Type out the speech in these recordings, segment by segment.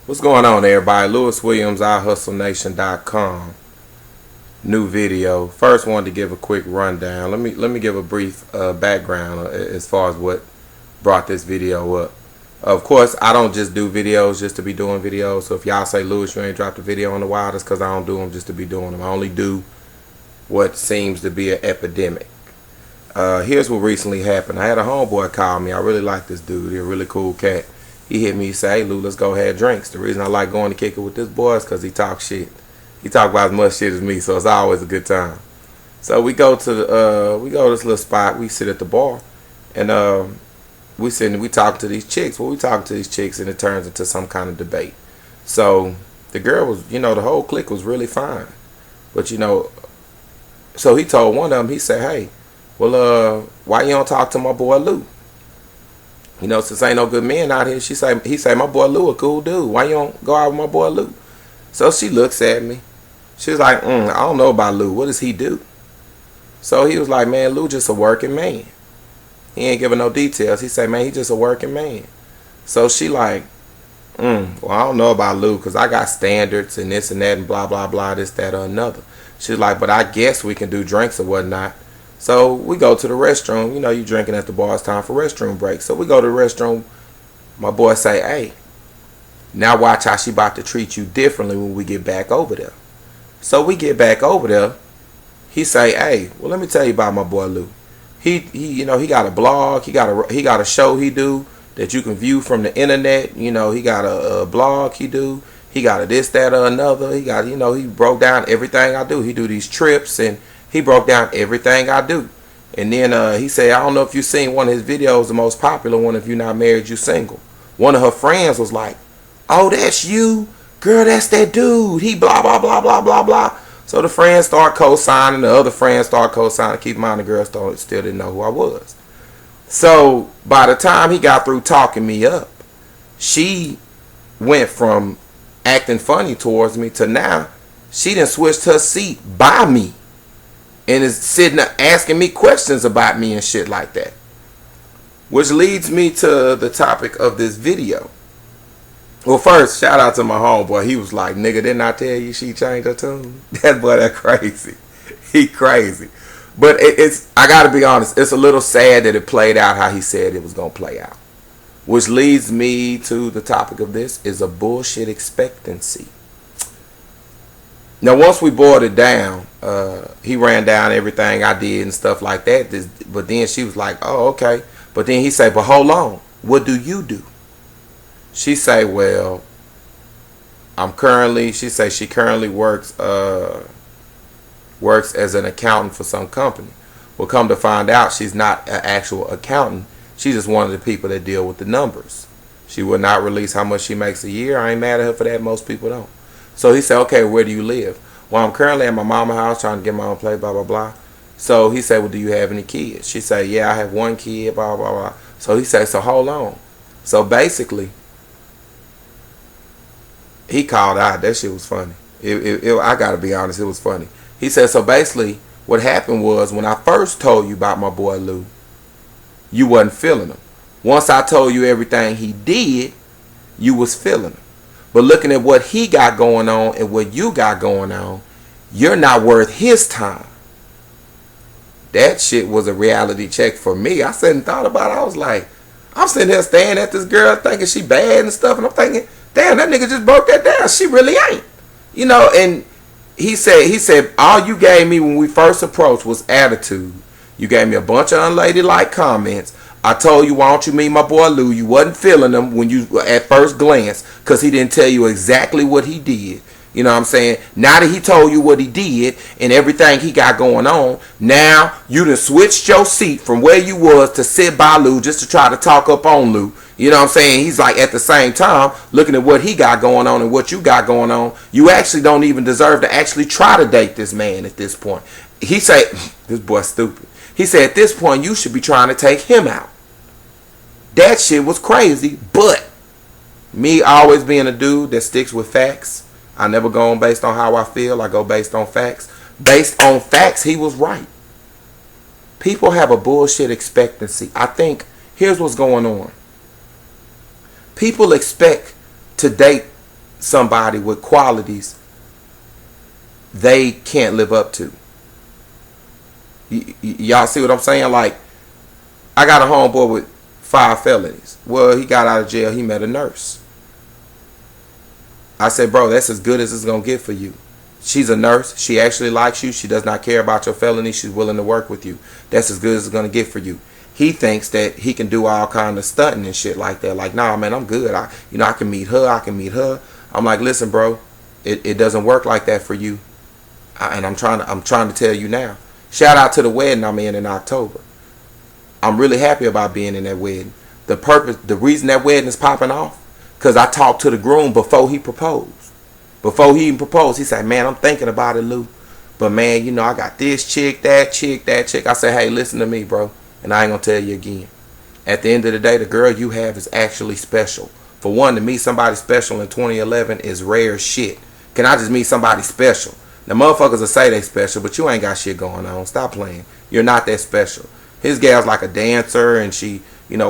What's going on, everybody? Lewis Williams, iHustleNation.com. New video. First, wanted to give a quick rundown. Let me give a brief background as far as what brought this video up. Of course, I don't just do videos just to be doing videos. So if y'all say, Lewis, you ain't dropped a video in a while, that's because I don't do them just to be doing them. I only do what seems to be an epidemic. Here's what recently happened. I had a homeboy call me. I really like this dude. He's a really cool cat. He hit me, he say, hey, Lou, let's go have drinks. The reason I like going to kick it with this boy is because he talks shit. He talk about as much shit as me, so it's always a good time. So we go to this little spot. We sit at the bar, and we talk to these chicks. Well, we talk to these chicks, and it turns into some kind of debate. So the girl was, the whole clique was really fine. But, so he told one of them, he said, hey, well, why you don't talk to my boy Lou? Since ain't no good men out here, he say, my boy Lou a cool dude. Why you don't go out with my boy Lou? So she looks at me. She's like, I don't know about Lou. What does he do? So he was like, man, Lou just a working man. He ain't giving no details. He said, man, he just a working man. So she like, well, I don't know about Lou because I got standards and this and that and blah, blah, blah, this, that, or another. She's like, but I guess we can do drinks or whatnot. So we go to the restroom. You drinking at the bar. It's time for restroom break. So we go to the restroom. My boy say, hey, now watch how she about to treat you differently when we get back over there. So we get back over there. He say, hey, well, let me tell you about my boy Lou. He got a blog. He got a show he do that you can view from the internet. He got a blog he do. He got a this, that, or another. He got, he broke down everything I do. He do these trips and he broke down everything I do. And then he said, I don't know if you seen one of his videos, the most popular one, if you're not married, you single. One of her friends was like, oh, that's you? Girl, that's that dude. He blah, blah, blah, blah, blah, blah. So the friends start co-signing. The other friends start co-signing. Keep in mind, the girl still didn't know who I was. So by the time he got through talking me up, she went from acting funny towards me to now she done switched her seat by me. And is sitting there asking me questions about me and shit like that. Which leads me to the topic of this video. Well, first, shout out to my homeboy. He was like, nigga, didn't I tell you she changed her tune? That boy, that crazy. He crazy. But I got to be honest, it's a little sad that it played out how he said it was going to play out. Which leads me to the topic of this is a bullshit expectancy. Now, once we boiled it down, he ran down everything I did and stuff like that. But then she was like, oh, okay. But then he said, but hold on. What do you do? She say, well, she currently works as an accountant for some company. Well, come to find out, she's not an actual accountant. She's just one of the people that deal with the numbers. She would not release how much she makes a year. I ain't mad at her for that. Most people don't. So he said, okay, where do you live? Well, I'm currently at my mama's house trying to get my own place, blah, blah, blah. So he said, well, do you have any kids? She said, yeah, I have one kid, blah, blah, blah. So he said, so hold on. So basically, he called out. That shit was funny. I got to be honest, it was funny. He said, so basically, what happened was when I first told you about my boy Lou, you wasn't feeling him. Once I told you everything he did, you was feeling him. But looking at what he got going on and what you got going on, you're not worth his time. That shit was a reality check for me. I sat and thought about it. I was like, I'm sitting here staring at this girl thinking she bad and stuff. And I'm thinking, damn, that nigga just broke that down. She really ain't. And he said, all you gave me when we first approached was attitude. You gave me a bunch of unladylike comments. I told you, why don't you meet my boy Lou? You wasn't feeling him when you at first glance because he didn't tell you exactly what he did. You know what I'm saying? Now that he told you what he did and everything he got going on, now you done switched your seat from where you was to sit by Lou just to try to talk up on Lou. You know what I'm saying? He's like, at the same time, looking at what he got going on and what you got going on, you actually don't even deserve to actually try to date this man at this point. He said, this boy's stupid. He said, at this point, you should be trying to take him out. That shit was crazy, but me always being a dude that sticks with facts, I never go on based on how I feel. I go based on facts. Based on facts, he was right. People have a bullshit expectancy. I think, here's what's going on. People expect to date somebody with qualities they can't live up to. Y'all see what I'm saying? Like, I got a homeboy with 5 felonies. Well, he got out of jail. He met a nurse. I said, bro, that's as good as it's going to get for you. She's a nurse. She actually likes you. She does not care about your felony. She's willing to work with you. That's as good as it's going to get for you. He thinks that he can do all kind of stunting and shit like that. Like, nah, man, I'm good. I can meet her. I can meet her. I'm like, listen, bro, it doesn't work like that for you. And I'm trying to tell you now. Shout out to the wedding I'm in October. I'm really happy about being in that wedding. The reason that wedding is popping off, because I talked to the groom before he proposed. Before he even proposed, he said, man, I'm thinking about it, Lou. But man, I got this chick, that chick, that chick. I said, hey, listen to me, bro. And I ain't going to tell you again. At the end of the day, the girl you have is actually special. For one, to meet somebody special in 2011 is rare as shit. Can I just meet somebody special? Now, motherfuckers will say they special, but you ain't got shit going on. Stop playing. You're not that special. His gal's like a dancer, and she,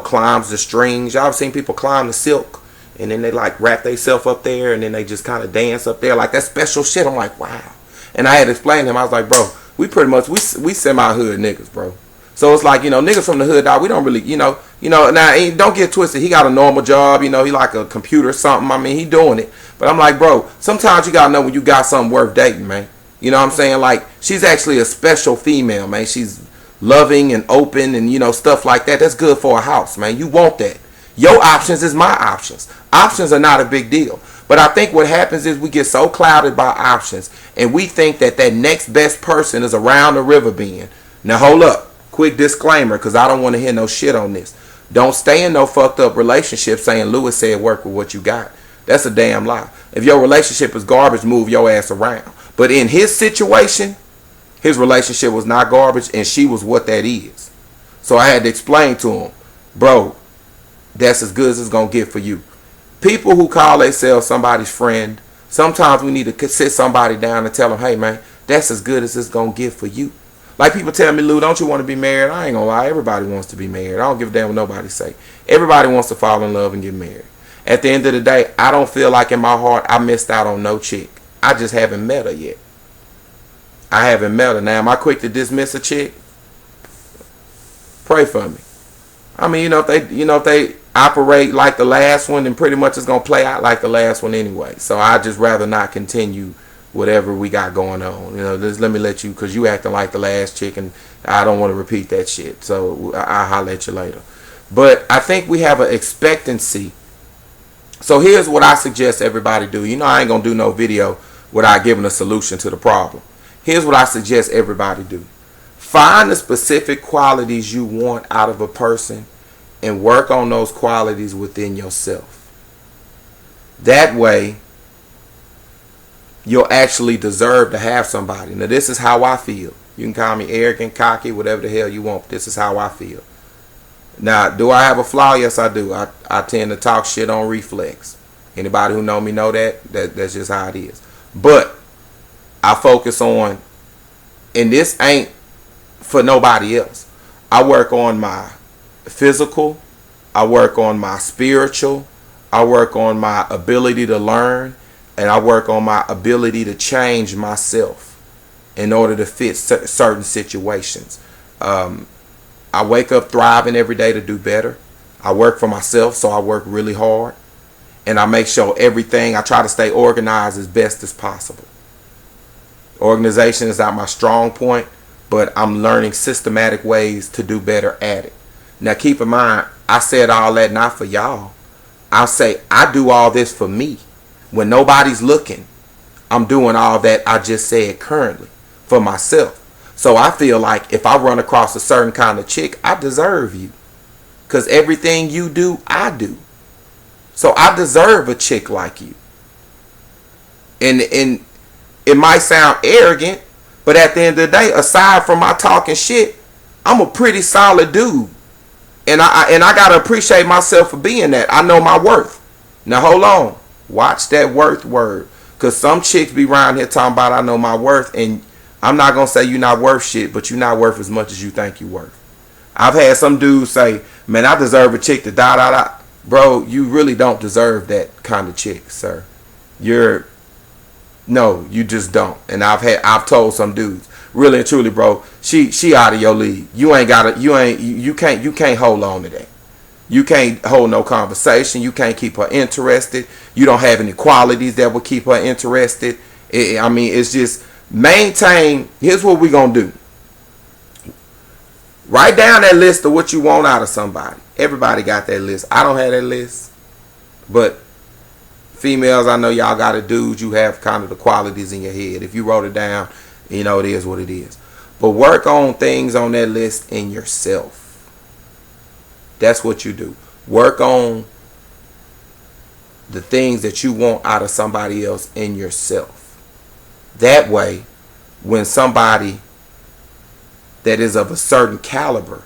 climbs the strings. Y'all have seen people climb the silk, and then they like wrap themselves up there, and then they just kind of dance up there. Like, that special shit. I'm like, wow. And I had to explain to him. I was like, bro, we pretty much, we semi-hood niggas, bro. So it's like, niggas from the hood, dog, we don't really, now, don't get twisted. He got a normal job, he like a computer or something. I mean, he doing it. But I'm like, bro, sometimes you got to know when you got something worth dating, man. You know what I'm saying? Like, she's actually a special female, man. She's loving and open and, stuff like that. That's good for a house, man. You want that. Your options is my options. Options are not a big deal. But I think what happens is we get so clouded by options, and we think that next best person is around the river bend. Now, hold up. Quick disclaimer, because I don't want to hear no shit on this. Don't stay in no fucked up relationship saying Lewis said work with what you got. That's a damn lie. If your relationship is garbage, move your ass around. But in his situation, his relationship was not garbage, and she was what that is. So I had to explain to him, bro, that's as good as it's going to get for you. People who call themselves somebody's friend, sometimes we need to sit somebody down and tell them, hey, man, that's as good as it's going to get for you. Like, people tell me, Lou, don't you want to be married? I ain't gonna lie. Everybody wants to be married. I don't give a damn what nobody say. Everybody wants to fall in love and get married. At the end of the day, I don't feel like in my heart I missed out on no chick. I just haven't met her yet. I haven't met her. Now, am I quick to dismiss a chick? Pray for me. I mean, if they operate like the last one, then pretty much it's gonna play out like the last one anyway. So I just rather not continue whatever we got going on. Just let me let you, because you acting like the last chick, and I don't want to repeat that shit. So I'll holler at you later. But I think we have an expectancy. So here's what I suggest everybody do. I ain't going to do no video without giving a solution to the problem. Here's what I suggest everybody do. Find the specific qualities you want out of a person and work on those qualities within yourself. That way, you'll actually deserve to have somebody. Now, this is how I feel. You can call me arrogant, cocky, whatever the hell you want. This is how I feel. Now, do I have a flaw? Yes, I do. I tend to talk shit on reflex. Anybody who know me know that's just how it is. But I focus on, and this ain't for nobody else. I work on my physical. I work on my spiritual. I work on my ability to learn. And I work on my ability to change myself in order to fit certain situations. I wake up thriving every day to do better. I work for myself, so I work really hard. And I make sure I try to stay organized as best as possible. Organization is not my strong point, but I'm learning systematic ways to do better at it. Now, keep in mind, I said all that not for y'all. I'll say I do all this for me. When nobody's looking, I'm doing all that I just said currently for myself. So I feel like if I run across a certain kind of chick, I deserve you. Because everything you do, I do. So I deserve a chick like you. And it might sound arrogant, but at the end of the day, aside from my talking shit, I'm a pretty solid dude. And I got to appreciate myself for being that. I know my worth. Now, hold on. Watch that worth word. Because some chicks be around here talking about I know my worth. And I'm not going to say you're not worth shit, but you're not worth as much as you think you're worth. I've had some dudes say, man, I deserve a chick to da. Bro, you really don't deserve that kind of chick, sir. No, you just don't. And I've told some dudes, really and truly, bro, she out of your league. You can't hold on to that. You can't hold no conversation. You can't keep her interested. You don't have any qualities that will keep her interested. It's just maintain. Here's what we're going to do. Write down that list of what you want out of somebody. Everybody got that list. I don't have that list. But females, I know y'all got a dude. You have kind of the qualities in your head. If you wrote it down, it is what it is. But work on things on that list in yourself. That's what you do. Work on the things that you want out of somebody else in yourself. That way, when somebody that is of a certain caliber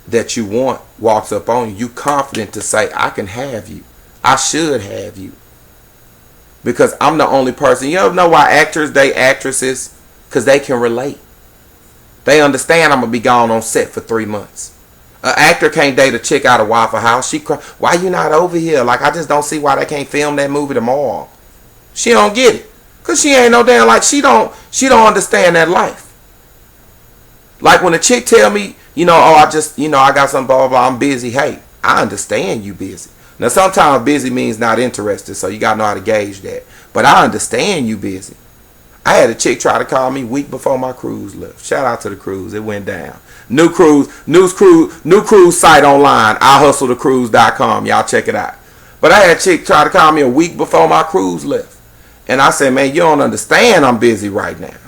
that you want walks up on you, you confident to say, I can have you. I should have you. Because I'm the only person. You know why actors date actresses? Because they can relate. They understand I'm going to be gone on set for 3 months. An actor can't date a chick out of Waffle House. She cry, why you not over here? Like, I just don't see why they can't film that movie tomorrow. She don't get it. Because she ain't no damn, like, she don't understand that life. Like when a chick tell me, I got some blah, blah, blah, I'm busy. Hey, I understand you busy. Now, sometimes busy means not interested, so you got to know how to gauge that. But I understand you busy. I had a chick try to call me week before my cruise left. Shout out to the cruise. It went down. New cruise site online. IHustleTheCruise.com. Y'all check it out. But I had a chick try to call me a week before my cruise left. And I said, man, you don't understand I'm busy right now.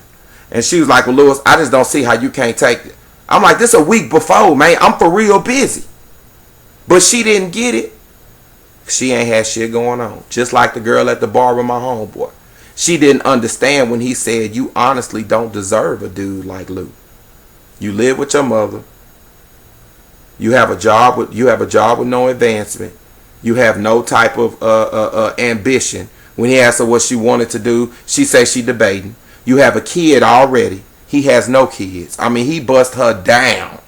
And she was like, well, Lewis, I just don't see how you can't take it. I'm like, this a week before, man. I'm for real busy. But she didn't get it. She ain't had shit going on. Just like the girl at the bar with my homeboy. She didn't understand when he said, you honestly don't deserve a dude like Lou. You live with your mother. You have a job with no advancement. You have no type of ambition. When he asked her what she wanted to do, she said she debating. You have a kid already. He has no kids. He bust her down.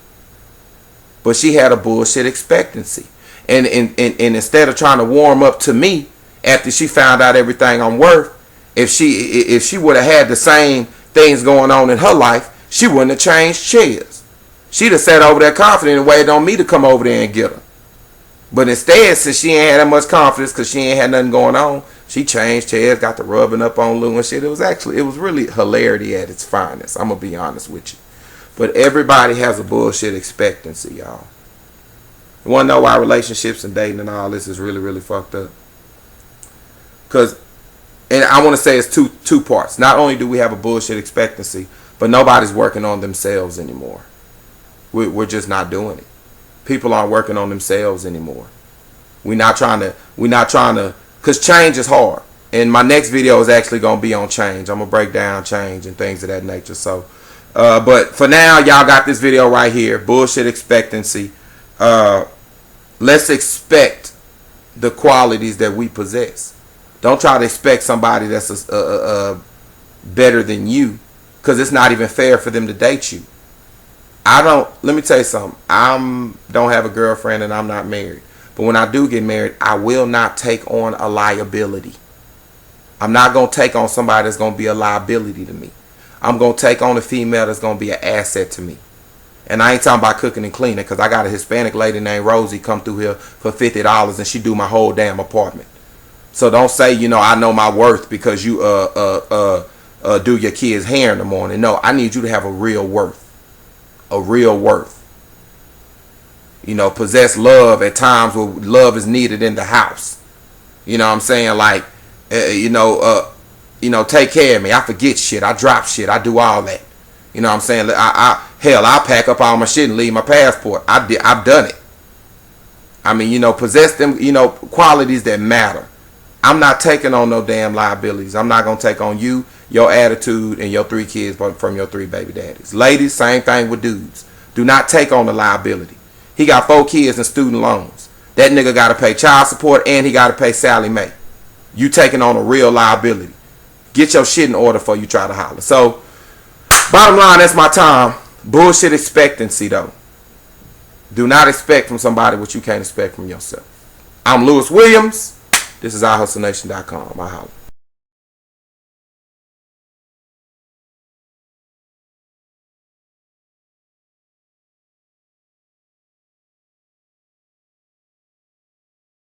But she had a bullshit expectancy. And instead of trying to warm up to me after she found out everything I'm worth, if she would have had the same things going on in her life, she wouldn't have changed chairs. She'd have sat over there confident and waited on me to come over there and get her. But instead, since she ain't had that much confidence because she ain't had nothing going on, she changed chairs, got the rubbing up on Lou and shit. It was really hilarity at its finest. I'm going to be honest with you. But everybody has a bullshit expectancy, y'all. You want to know why relationships and dating and all this is really, really fucked up? Because, and I want to say it's two parts. Not only do we have a bullshit expectancy, but nobody's working on themselves anymore. We're just not doing it. People aren't working on themselves anymore. We're not trying to, because change is hard. And my next video is actually going to be on change. I'm going to break down change and things of that nature. So, but for now, y'all got this video right here. Bullshit expectancy. Let's expect the qualities that we possess. Don't try to expect somebody that's better than you, because it's not even fair for them to date you. Let me tell you something. I don't have a girlfriend and I'm not married. But when I do get married, I will not take on a liability. I'm not going to take on somebody that's going to be a liability to me. I'm going to take on a female that's going to be an asset to me. And I ain't talking about cooking and cleaning, because I got a Hispanic lady named Rosie come through here for $50 and she do my whole damn apartment. So don't say, I know my worth because you do your kids' hair in the morning. No, I need you to have a real worth. A real worth. Possess love at times where love is needed in the house. You know what I'm saying? Like, take care of me. I forget shit. I drop shit. I do all that. You know what I'm saying? I'll pack up all my shit and leave my passport. I've done it. Possess them, qualities that matter. I'm not taking on no damn liabilities. I'm not going to take on you, your attitude, and your 3 kids from your 3 baby daddies. Ladies, same thing with dudes. Do not take on the liability. He got 4 kids and student loans. That nigga got to pay child support and he got to pay Sally Mae. You taking on a real liability. Get your shit in order before you try to holler. So, bottom line, that's my time. Bullshit expectancy, though. Do not expect from somebody what you can't expect from yourself. I'm Lewis Williams. This is iHustleNation.com. I holler.